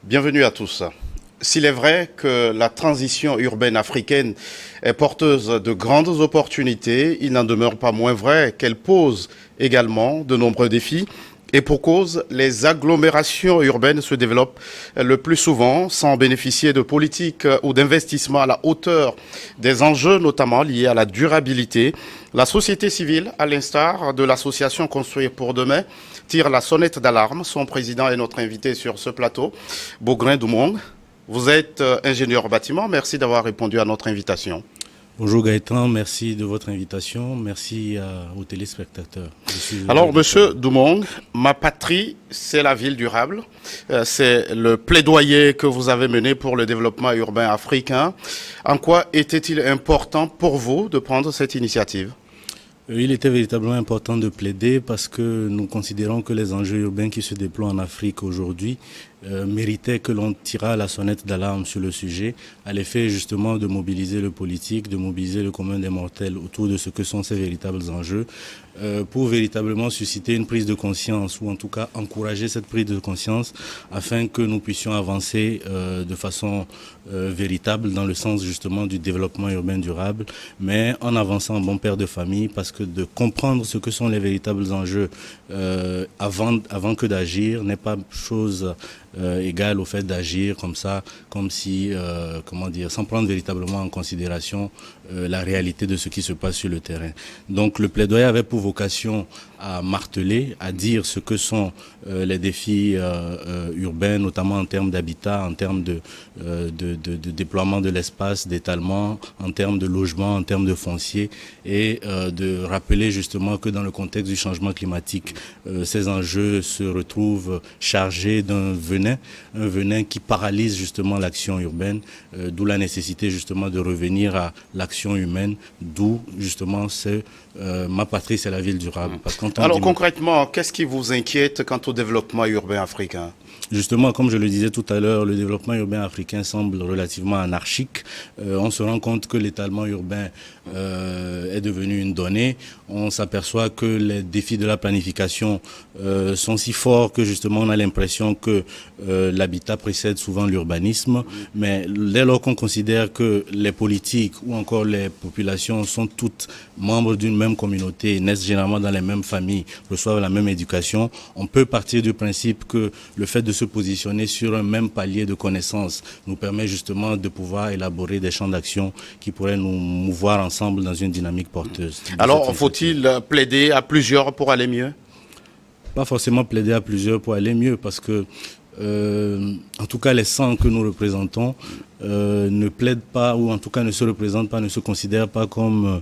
Bienvenue à tous. S'il est vrai que la transition urbaine africaine est porteuse de grandes opportunités, il n'en demeure pas moins vrai qu'elle pose également de nombreux défis. Et pour cause, les agglomérations urbaines se développent le plus souvent sans bénéficier de politiques ou d'investissements à la hauteur des enjeux, notamment liés à la durabilité. La société civile, à l'instar de l'association Construire pour demain, tire la sonnette d'alarme. Son président est notre invité sur ce plateau, Bogrin Doumong. Vous êtes ingénieur bâtiment. Merci d'avoir répondu à notre invitation. Bonjour Gaëtan, merci de votre invitation, merci aux téléspectateurs. Alors, monsieur Doumong, ma patrie, c'est la ville durable. C'est le plaidoyer que vous avez mené pour le développement urbain africain. En quoi était-il important pour vous de prendre cette initiative ? Il était véritablement important de plaider parce que nous considérons que les enjeux urbains qui se déploient en Afrique aujourd'hui méritaient que l'on tirât la sonnette d'alarme sur le sujet, à l'effet justement de mobiliser le politique, de mobiliser le commun des mortels autour de ce que sont ces véritables enjeux, pour véritablement susciter une prise de conscience, ou en tout cas encourager cette prise de conscience, afin que nous puissions avancer de façon véritable dans le sens justement du développement urbain durable, mais en avançant en bon père de famille, parce que de comprendre ce que sont les véritables enjeux avant que d'agir n'est pas chose égale au fait d'agir comme ça, comme si, sans prendre véritablement en considération la réalité de ce qui se passe sur le terrain. Donc le plaidoyer avait pour vocation à marteler, à dire ce que sont les défis urbains, notamment en termes d'habitat, en termes de déploiement de l'espace, d'étalement, en termes de logement, en termes de foncier, et de rappeler justement que dans le contexte du changement climatique, ces enjeux se retrouvent chargés d'un venin qui paralyse justement l'action urbaine, d'où la nécessité justement de revenir à l'action humaine, d'où justement ma patrie, c'est la ville durable. Parce Alors concrètement, qu'est-ce qui vous inquiète quant au développement urbain africain ? Justement, comme je le disais tout à l'heure, le développement urbain africain semble relativement anarchique. On se rend compte que l'étalement urbain est devenu une donnée. On s'aperçoit que les défis de la planification sont si forts que justement on a l'impression que l'habitat précède souvent l'urbanisme. Mais dès lors qu'on considère que les politiques ou encore les populations sont toutes membres d'une même communauté, naissent généralement dans les mêmes familles, reçoivent la même éducation, on peut partir du principe que le fait de se positionner sur un même palier de connaissances nous permet justement de pouvoir élaborer des champs d'action qui pourraient nous mouvoir ensemble dans une dynamique porteuse. Alors, faut-il plaider à plusieurs pour aller mieux ? Pas forcément plaider à plusieurs pour aller mieux, parce que en tout cas les 100 que nous représentons ne plaident pas, ou en tout cas ne se représentent pas, ne se considèrent pas comme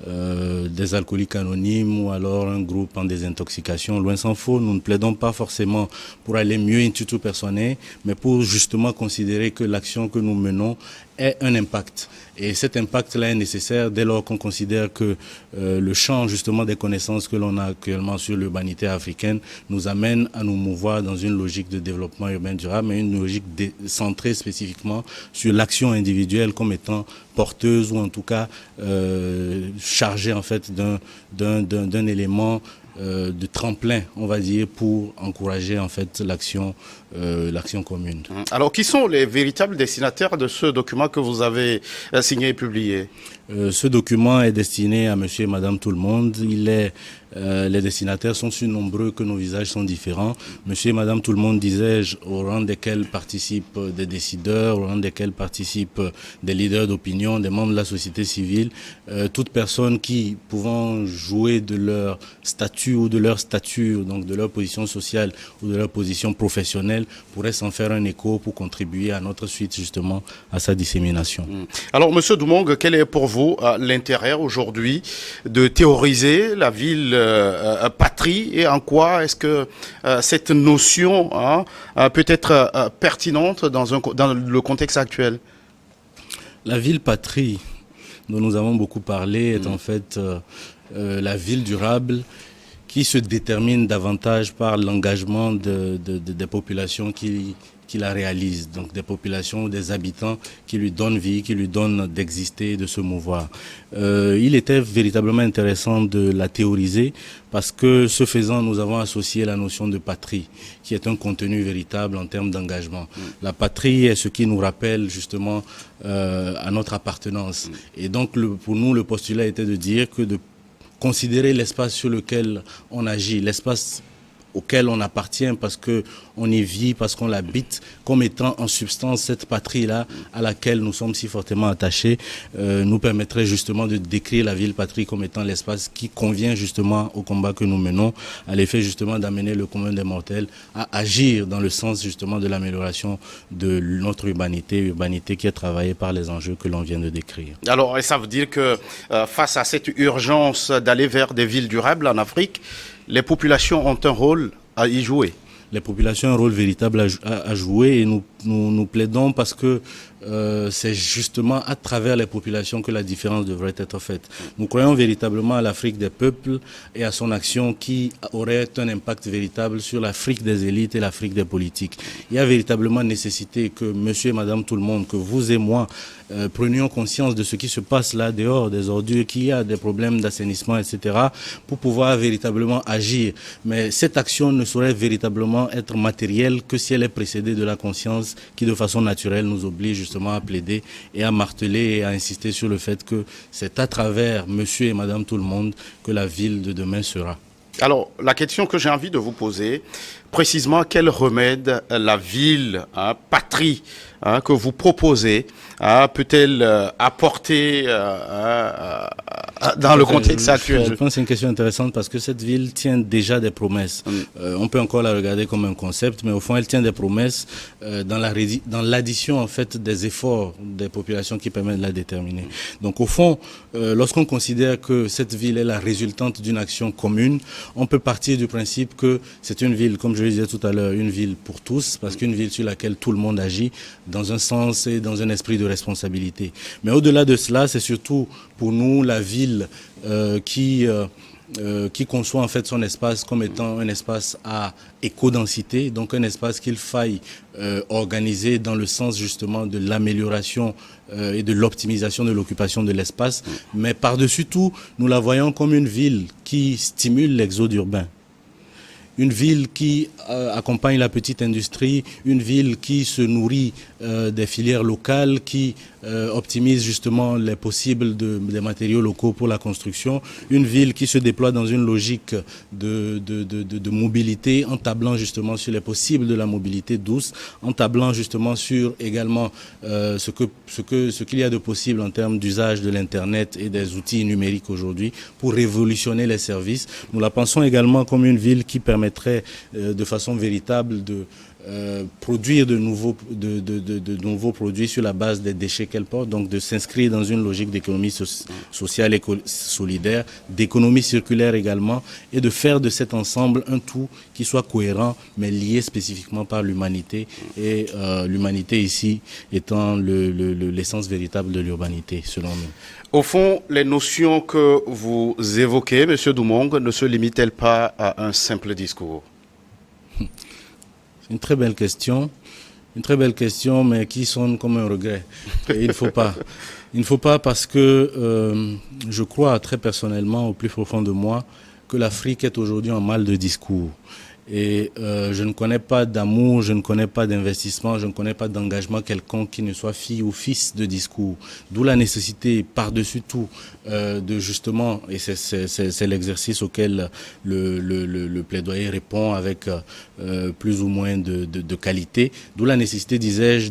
des alcooliques anonymes ou alors un groupe en désintoxication. Loin s'en faut, nous ne plaidons pas forcément pour aller mieux in tutu personae, mais pour justement considérer que l'action que nous menons ait un impact. Et cet impact-là est nécessaire dès lors qu'on considère que le champ justement des connaissances que l'on a actuellement sur l'urbanité africaine nous amène à nous mouvoir dans une logique de développement urbain durable, mais une logique centrée spécifiquement sur l'action individuelle comme étant porteuse, ou en tout cas chargée en fait d'un élément de tremplin, on va dire, pour encourager en fait l'action commune. Alors, qui sont les véritables destinataires de ce document que vous avez signé et publié ? Ce document est destiné à monsieur et madame tout le monde. Les destinataires sont si nombreux que nos visages sont différents. Monsieur et madame tout le monde, disais-je, au rang desquels participent des décideurs, au rang desquels participent des leaders d'opinion, des membres de la société civile, toute personne qui, pouvant jouer de leur statut ou de leur stature, donc de leur position sociale ou de leur position professionnelle, pourrait s'en faire un écho pour contribuer à notre suite justement à sa dissémination. Alors, monsieur Doumong, quel est pour vous l'intérêt aujourd'hui de théoriser la ville patrie, et en quoi est-ce que cette notion peut être pertinente dans le contexte actuel ? La ville patrie dont nous avons beaucoup parlé est en fait la ville durable qui se détermine davantage par l'engagement des populations qui qui la réalisent, donc des populations, des habitants qui lui donnent vie, qui lui donnent d'exister, de se mouvoir. Il était véritablement intéressant de la théoriser parce que, ce faisant, nous avons associé la notion de patrie, qui est un contenu véritable en termes d'engagement. La patrie est ce qui nous rappelle justement à notre appartenance. Et donc, pour nous, le postulat était de dire que de considérer l'espace sur lequel on agit, l'espace auquel on appartient parce que on y vit, parce qu'on l'habite, comme étant en substance cette patrie-là à laquelle nous sommes si fortement attachés, nous permettrait justement de décrire la ville-patrie comme étant l'espace qui convient justement au combat que nous menons, à l'effet justement d'amener le commun des mortels à agir dans le sens justement de l'amélioration de notre urbanité qui est travaillée par les enjeux que l'on vient de décrire. Alors, et ça veut dire que face à cette urgence d'aller vers des villes durables en Afrique, les populations ont un rôle à y jouer. Les populations ont un rôle véritable à jouer et nous plaidons parce que c'est justement à travers les populations que la différence devrait être faite. Nous croyons véritablement à l'Afrique des peuples et à son action qui aurait un impact véritable sur l'Afrique des élites et l'Afrique des politiques. Il y a véritablement nécessité que monsieur et madame tout le monde, que vous et moi, prenions conscience de ce qui se passe là dehors, des ordures, qu'il y a des problèmes d'assainissement, etc., pour pouvoir véritablement agir. Mais cette action ne saurait véritablement être matérielle que si elle est précédée de la conscience qui, de façon naturelle, nous oblige justement à plaider et à marteler et à insister sur le fait que c'est à travers monsieur et madame tout le monde que la ville de demain sera. Alors, la question que j'ai envie de vous poser, précisément, quel remède la ville, patrie, que vous proposez, peut-elle apporter dans le contexte actuel? Je pense que c'est une question intéressante parce que cette ville tient déjà des promesses. On peut encore la regarder comme un concept, mais au fond, elle tient des promesses dans l'addition en fait des efforts des populations qui permettent de la déterminer. Donc au fond, lorsqu'on considère que cette ville est la résultante d'une action commune, on peut partir du principe que c'est une ville, comme je le disais tout à l'heure, une ville pour tous, parce qu'une ville sur laquelle tout le monde agit dans un sens et dans un esprit de responsabilité. Mais au-delà de cela, c'est surtout pour nous la ville qui conçoit en fait son espace comme étant un espace à éco-densité, donc un espace qu'il faille organiser dans le sens justement de l'amélioration et de l'optimisation de l'occupation de l'espace. Mais par-dessus tout, nous la voyons comme une ville qui stimule l'exode urbain. Une ville qui accompagne la petite industrie, une ville qui se nourrit des filières locales, qui optimise justement les possibles des matériaux locaux pour la construction, une ville qui se déploie dans une logique de mobilité en tablant justement sur les possibles de la mobilité douce, en tablant justement sur également ce qu'il y a de possible en termes d'usage de l'Internet et des outils numériques aujourd'hui pour révolutionner les services. Nous la pensons également comme une ville qui permettrait de façon véritable de produire de nouveaux produits sur la base des déchets qu'elle porte, donc de s'inscrire dans une logique d'économie sociale et solidaire, d'économie circulaire également, et de faire de cet ensemble un tout qui soit cohérent, mais lié spécifiquement par l'humanité, et l'humanité ici étant l'essence véritable de l'urbanité, selon nous. Au fond, les notions que vous évoquez, M. Doumong, ne se limitent-elles pas à un simple discours? Une très belle question, mais qui sonne comme un regret. Et il ne faut pas parce que je crois très personnellement, au plus profond de moi, que l'Afrique est aujourd'hui en mal de discours. Et je ne connais pas d'amour, je ne connais pas d'investissement, je ne connais pas d'engagement quelconque qui ne soit fille ou fils de discours. D'où la nécessité, par-dessus tout, de justement, et c'est l'exercice auquel le plaidoyer répond avec plus ou moins de qualité, d'où la nécessité, disais-je,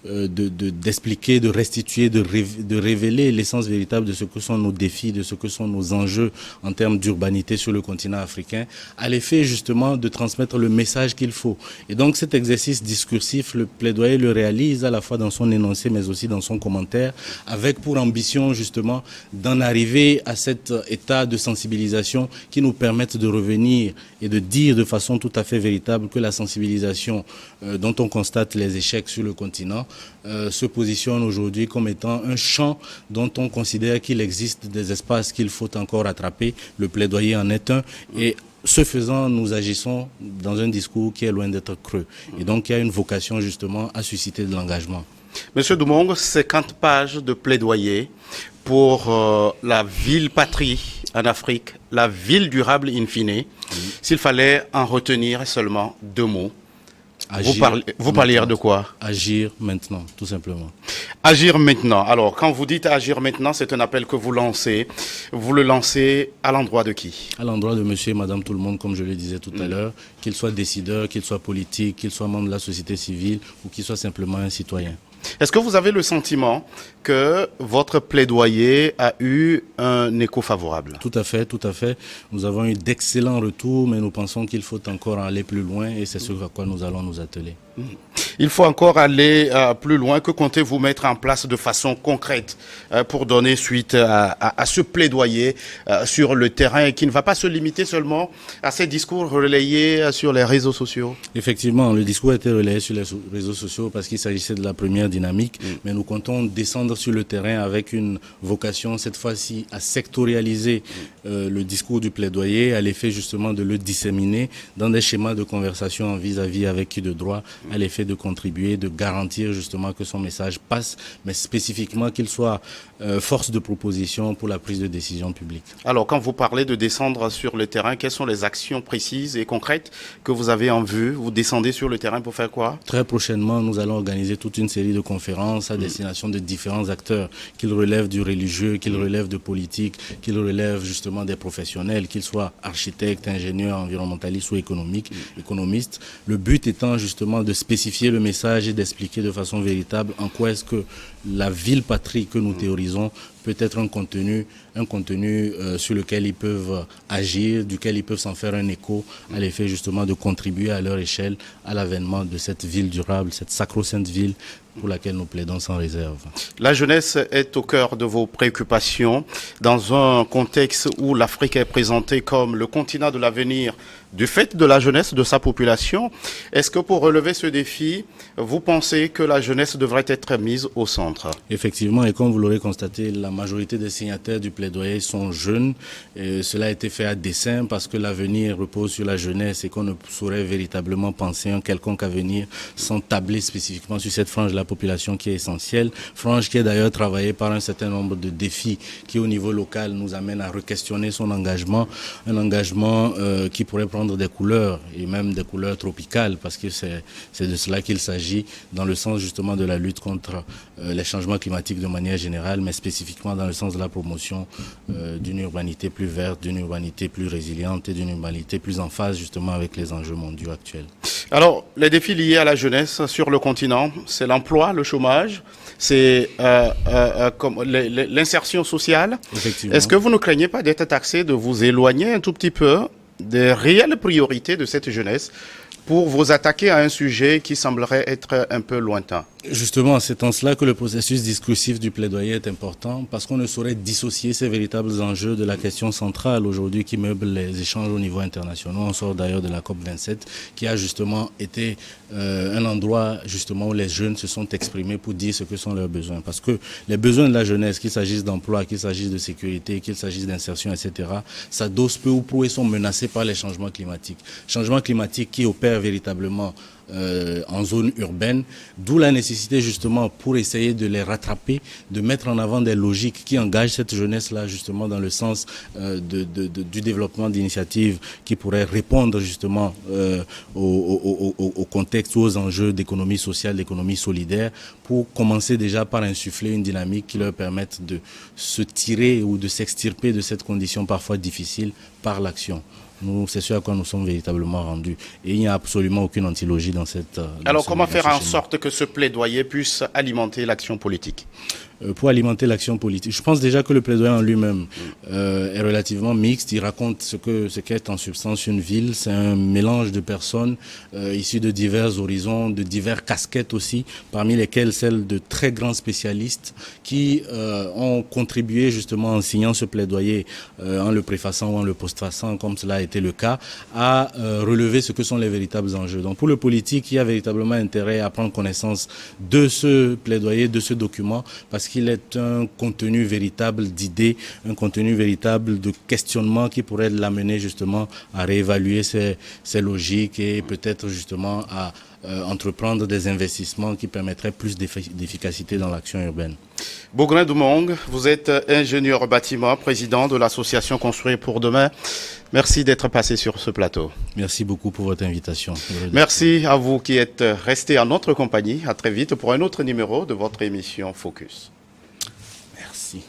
d'expliquer, de restituer, de révéler l'essence véritable de ce que sont nos défis, de ce que sont nos enjeux en termes d'urbanité sur le continent africain, à l'effet justement de transmettre le message qu'il faut. Et donc cet exercice discursif, le plaidoyer le réalise à la fois dans son énoncé mais aussi dans son commentaire, avec pour ambition justement d'en arriver à cet état de sensibilisation qui nous permette de revenir et de dire de façon tout à fait véritable que la sensibilisation dont on constate les échecs sur le continent se positionne aujourd'hui comme étant un champ dont on considère qu'il existe des espaces qu'il faut encore attraper. Le plaidoyer en est un, et ce faisant, nous agissons dans un discours qui est loin d'être creux. Et donc, il y a une vocation justement à susciter de l'engagement. Monsieur Doumong, 50 pages de plaidoyer pour la ville patrie en Afrique, la ville durable in fine. S'il fallait en retenir seulement 2 mots, vous parliez de quoi? Agir maintenant, tout simplement. Agir maintenant. Alors, quand vous dites agir maintenant, c'est un appel que vous lancez. Vous le lancez à l'endroit de qui? À l'endroit de monsieur et madame tout le monde, comme je le disais tout à l'heure, qu'ils soient décideurs, qu'ils soient politiques, qu'ils soient membres de la société civile ou qu'ils soient simplement un citoyen. Est-ce que vous avez le sentiment que votre plaidoyer a eu un écho favorable? Tout à fait, tout à fait. Nous avons eu d'excellents retours, mais nous pensons qu'il faut encore aller plus loin et c'est ce à quoi nous allons nous atteler. Il faut encore aller plus loin. Que comptez-vous mettre en place de façon concrète pour donner suite à ce plaidoyer sur le terrain et qui ne va pas se limiter seulement à ces discours relayés sur les réseaux sociaux? Effectivement, le discours a été relayé sur les réseaux sociaux parce qu'il s'agissait de la première dynamique, mais nous comptons descendre sur le terrain avec une vocation cette fois-ci à sectorialiser le discours du plaidoyer, à l'effet justement de le disséminer dans des schémas de conversation vis-à-vis avec qui de droit, à l'effet de contribuer, de garantir justement que son message passe, mais spécifiquement qu'il soit force de proposition pour la prise de décision publique. Alors, quand vous parlez de descendre sur le terrain, quelles sont les actions précises et concrètes que vous avez en vue? Vous descendez sur le terrain pour faire quoi? Très prochainement, nous allons organiser toute une série de conférences à destination de différents acteurs, qu'ils relèvent du religieux, qu'ils relèvent de politique, qu'ils relèvent justement des professionnels, qu'ils soient architectes, ingénieurs, environnementalistes ou économistes. Le but étant justement de spécifier le message et d'expliquer de façon véritable en quoi est-ce que la ville patrie que nous théorisons peut être un contenu sur lequel ils peuvent agir, duquel ils peuvent s'en faire un écho, à l'effet justement de contribuer à leur échelle à l'avènement de cette ville durable, cette sacro-sainte ville pour laquelle nous plaidons sans réserve. La jeunesse est au cœur de vos préoccupations dans un contexte où l'Afrique est présentée comme le continent de l'avenir du fait de la jeunesse, de sa population. Est-ce que pour relever ce défi, vous pensez que la jeunesse devrait être mise au centre? Effectivement, et comme vous l'aurez constaté, la majorité des signataires du plaidoyer sont jeunes. Et cela a été fait à dessein parce que l'avenir repose sur la jeunesse et qu'on ne saurait véritablement penser un quelconque avenir sans tabler spécifiquement sur cette frange de la population qui est essentielle. Frange qui est d'ailleurs travaillée par un certain nombre de défis qui au niveau local nous amène à re-questionner son engagement. Un engagement qui pourrait prendre des couleurs et même des couleurs tropicales parce que c'est de cela qu'il s'agit dans le sens justement de la lutte contre les changements climatiques de manière générale, mais spécifiquement dans le sens de la promotion d'une urbanité plus verte, d'une urbanité plus résiliente et d'une urbanité plus en phase justement avec les enjeux mondiaux actuels. Alors, les défis liés à la jeunesse sur le continent, c'est l'emploi, le chômage, c'est l'insertion sociale. Est-ce que vous ne craignez pas d'être taxé, de vous éloigner un tout petit peu des réelles priorités de cette jeunesse pour vous attaquer à un sujet qui semblerait être un peu lointain? Justement, c'est en cela que le processus discursif du plaidoyer est important, parce qu'on ne saurait dissocier ces véritables enjeux de la question centrale aujourd'hui qui meuble les échanges au niveau international. On sort d'ailleurs de la COP27 qui a justement été un endroit justement où les jeunes se sont exprimés pour dire ce que sont leurs besoins. Parce que les besoins de la jeunesse, qu'il s'agisse d'emploi, qu'il s'agisse de sécurité, qu'il s'agisse d'insertion, etc., s'adossent peu ou prou et sont menacés par les changements climatiques. Changements climatiques qui opèrent véritablement en zone urbaine, d'où la nécessité justement pour essayer de les rattraper, de mettre en avant des logiques qui engagent cette jeunesse-là justement dans le sens du développement d'initiatives qui pourraient répondre justement au contexte ou aux enjeux d'économie sociale, d'économie solidaire, pour commencer déjà par insuffler une dynamique qui leur permette de se tirer ou de s'extirper de cette condition parfois difficile par l'action. Nous, c'est ce à quoi nous sommes véritablement rendus. Et il n'y a absolument aucune antilogie dans cette... Alors, comment faire en sorte que ce plaidoyer puisse alimenter l'action politique? Pour alimenter l'action politique. Je pense déjà que le plaidoyer en lui-même est relativement mixte. Il raconte ce qu'est en substance une ville. C'est un mélange de personnes issues de divers horizons, de divers casquettes aussi, parmi lesquelles celles de très grands spécialistes qui ont contribué justement en signant ce plaidoyer, en le préfaçant ou en le postfaçant, comme cela a été le cas, à relever ce que sont les véritables enjeux. Donc pour le politique, il y a véritablement intérêt à prendre connaissance de ce plaidoyer, de ce document, parce qu'il est un contenu véritable d'idées, un contenu véritable de questionnement qui pourrait l'amener justement à réévaluer ses logiques et peut-être justement à entreprendre des investissements qui permettraient plus d'efficacité dans l'action urbaine. Bougrain Doumong, vous êtes ingénieur bâtiment, président de l'association Construire pour demain. Merci d'être passé sur ce plateau. Merci beaucoup pour votre invitation. Merci à vous qui êtes restés en notre compagnie. À très vite pour un autre numéro de votre émission Focus. Merci.